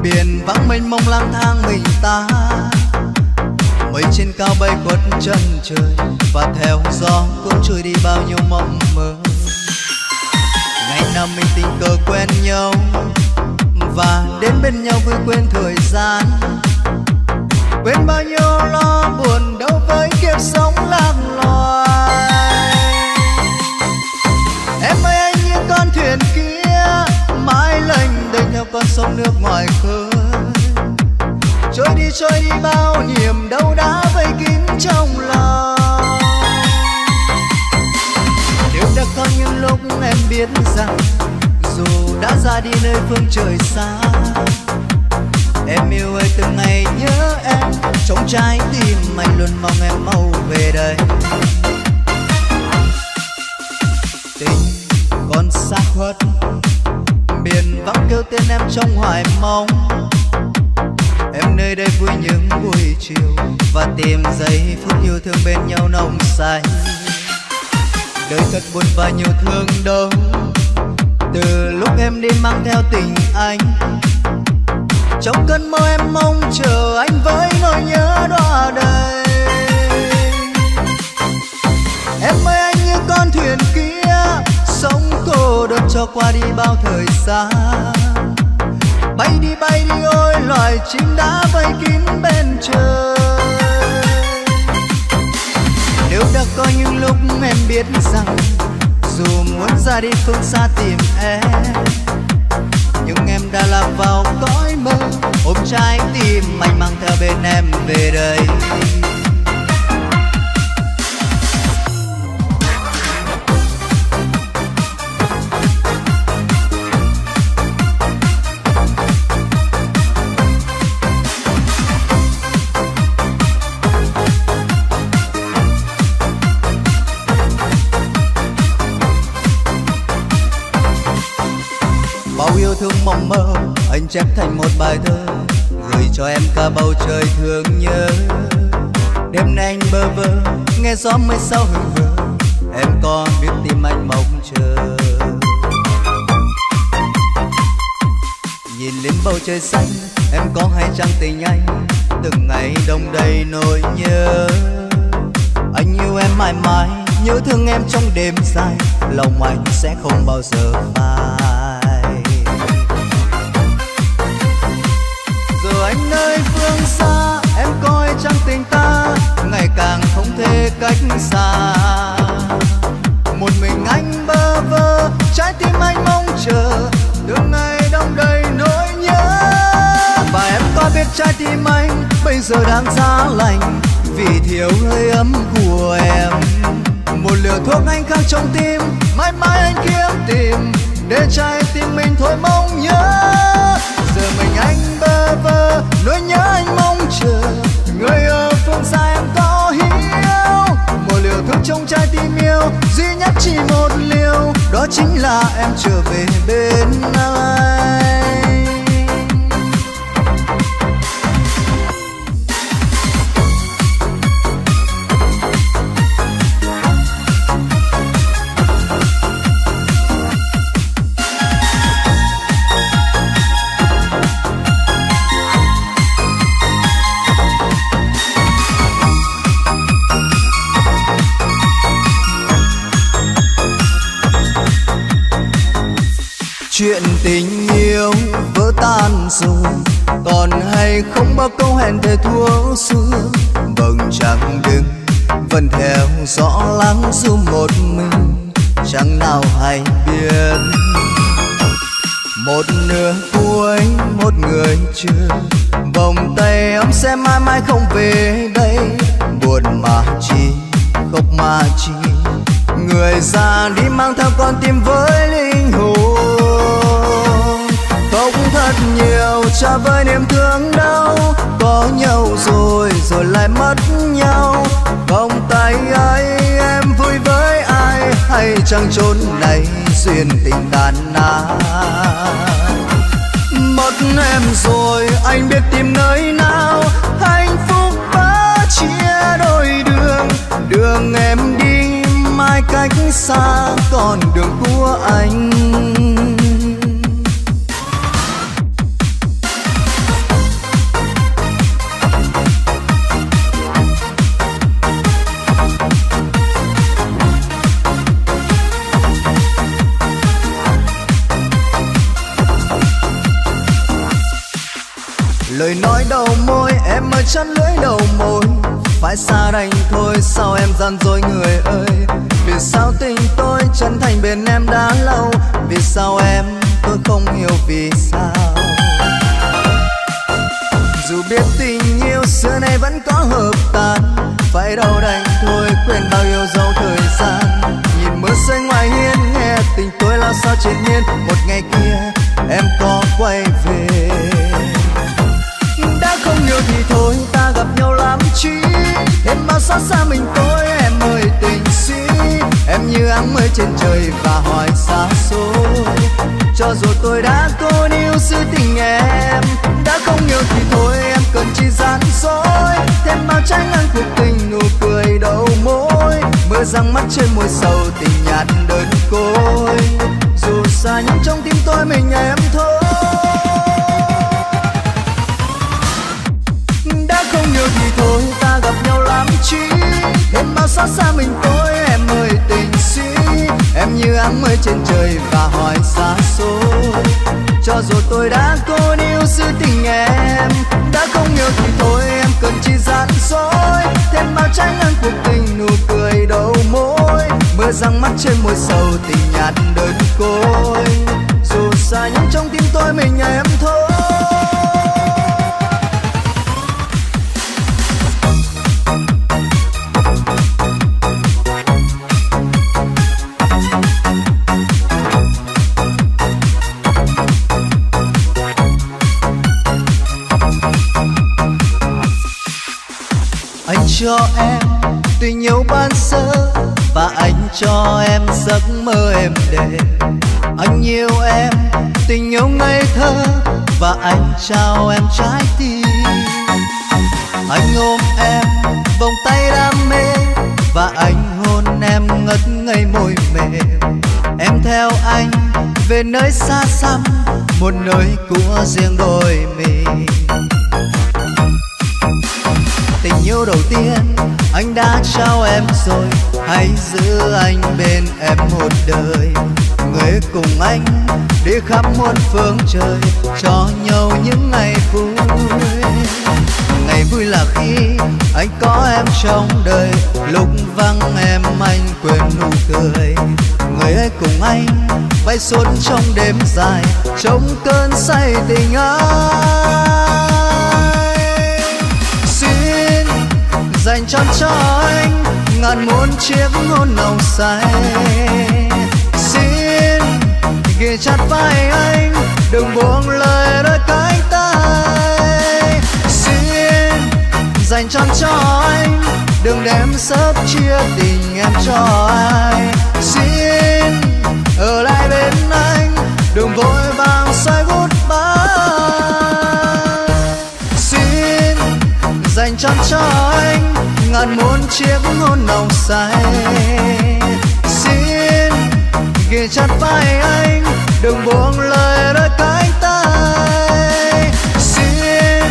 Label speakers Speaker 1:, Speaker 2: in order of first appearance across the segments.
Speaker 1: Biển vắng mênh mông lang thang mình ta, mây trên cao bay khuất chân trời, và theo gió cũng trôi đi bao nhiêu mộng mơ. Ngày nào mình tình cờ quen nhau, và đến bên nhau vui quên thời gian, quên bao nhiêu lo buồn đâu với kiếp sống lạc loài. Em ơi anh như con thuyền kia, mãi lênh đênh theo con sông nước ngoài khơi, trôi đi bao niềm đau đã vây kín trong lòng. Nếu đã có những lúc em biết rằng dù đã ra đi nơi phương trời xa, em yêu ơi từng ngày nhớ em, trong trái tim anh luôn mong em mau về đây. Tình còn xa khuất, biển vắng kêu tên em trong hoài mong. Em nơi đây vui những buổi chiều, và tìm giây phút yêu thương bên nhau nồng say. Đời thật buồn và nhiều thương đau, từ lúc em đi mang theo tình anh. Trong cơn mơ em mong chờ anh với nỗi nhớ đọa đầy. Em ơi anh như con thuyền kia, sống cô đơn cho qua đi bao thời gian. Bay đi ôi loài chim đã vây kín bên trời. Nếu đã có những lúc em biết rằng dù muốn ra đi phương xa tìm em, nhưng em đã lạc vào cõi mơ, ôm trái tim anh mang theo bên em về đây. Bao yêu thương mộng mơ anh chép thành một bài thơ, gửi cho em cả bầu trời thương nhớ. Đêm nay anh bơ vơ nghe gió mây sau hừng hờ, em có biết tim anh mong chờ. Nhìn lên bầu trời xanh em có hay chăng tình anh, từng ngày đông đầy nỗi nhớ. Anh yêu em mãi mãi, nhớ thương em trong đêm dài, lòng anh sẽ không bao giờ phai. Giờ anh nơi phương xa, em coi chăng tình ta ngày càng không thể cách xa. Một mình anh bơ vơ, trái tim anh mong chờ, từng ngày đông đầy nỗi nhớ. Và em có biết trái tim anh bây giờ đang giá lạnh, vì thiếu hơi ấm của em. Một liều thuốc anh khắc trong tim, mãi mãi anh kiếm tìm, để trái tim mình thôi mong nhớ. Giờ mình anh bơ vơ, nỗi nhớ anh mong chờ, người ở phương xa em có hiểu. Một liều thuốc trong trái tim yêu, duy nhất chỉ một liều, đó chính là em trở về bên anh. Chuyện tình yêu vỡ tan rồi, còn hay không bao câu hẹn thề thuở xưa. Vầng trăng đêm vẫn theo gió lắng du một mình, chẳng nào hay biết. Một nửa cuối một người chưa, vòng tay ấm sẽ mãi mãi không về đây. Buồn mà chi, khóc mà chi, người già đi mang theo con tim với linh hồn. Khóc thật nhiều trả với niềm thương đau, có nhau rồi rồi lại mất nhau. Vòng tay ấy em vui với ai, hay chẳng chốn này duyên tình tàn nát. Mất em rồi anh biết tìm nơi nào, hạnh phúc đã chia đôi đường. Đường em đi mãi cách xa, còn đường của anh lời nói đầu môi em ơi chắn lưỡi đầu môi, phải xa đành thôi sao em gian dối người ơi. Vì sao tình tôi chân thành bên em đã lâu, vì sao em tôi không hiểu vì sao. Dù biết tình yêu xưa nay vẫn có hợp tan, phải đâu đành thôi quên bao yêu dấu thời gian. Nhìn mưa rơi ngoài hiên nghe tình tôi lao sao trên hiên, một ngày kia em có quay về. Đã không yêu thì thôi ta gặp nhau làm chi, em bao xa xa mình tôi em ơi tình sĩ. Em như áng mây trên trời và hỏi xa xôi, cho dù tôi đã cố níu giữ tình em. Đã không yêu thì thôi em cần chi gian dối, thêm bao trái ngang cuộc tình nụ cười đầu môi. Mưa răng mắt trên môi sầu tình nhạt đơn côi, dù xa nhưng trong tim tôi mình em thôi. Đã không yêu thì thôi ta gặp nhau làm chi, em bao xa xa mình tôi em ơi tình sĩ. Em như áng mây trên trời và hỏi xa xôi, cho dù tôi đã cố níu giữ tình em. Đã không yêu thì thôi em cần chi gian dối, thêm bao trái ngang cuộc tình nụ cười đầu môi. Mưa răng mắt trên môi sầu tình nhạt đơn côi, dù xa nhưng trong tim tôi mình em thôi. Anh cho em tình yêu ban sơ, và anh cho em giấc mơ êm đềm. Anh yêu em tình yêu ngây thơ, và anh trao em trái tim. Anh ôm em vòng tay đam mê, và anh hôn em ngất ngây môi mềm. Em theo anh về nơi xa xăm, một nơi của riêng đôi mình. Tình yêu đầu tiên anh đã trao em rồi, hãy giữ anh bên em một đời. Người cùng anh đi khắp muôn phương trời, cho nhau những ngày vui. Ngày vui là khi anh có em trong đời, lúc vắng em anh quên nụ cười. Người ơi cùng anh bay suốt trong đêm dài, trong cơn say tình ai. Xin dành cho anh ngàn muôn chiếc hôn nồng say. Xin ghi chặt vai anh, đừng buông lời đôi cánh tay. Xin dành cho anh, đừng đem sớt chia tình em cho ai. Xin ở lại bên anh, đừng vội vàng say goodbye. Xin dành cho anh ngàn muôn chiếc hôn nồng say. Xin ghi chặt vai anh, đừng buông lời đôi cánh tay. Xin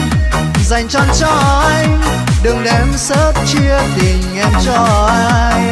Speaker 1: dành cho anh, đừng đem sớt chia tình em cho ai.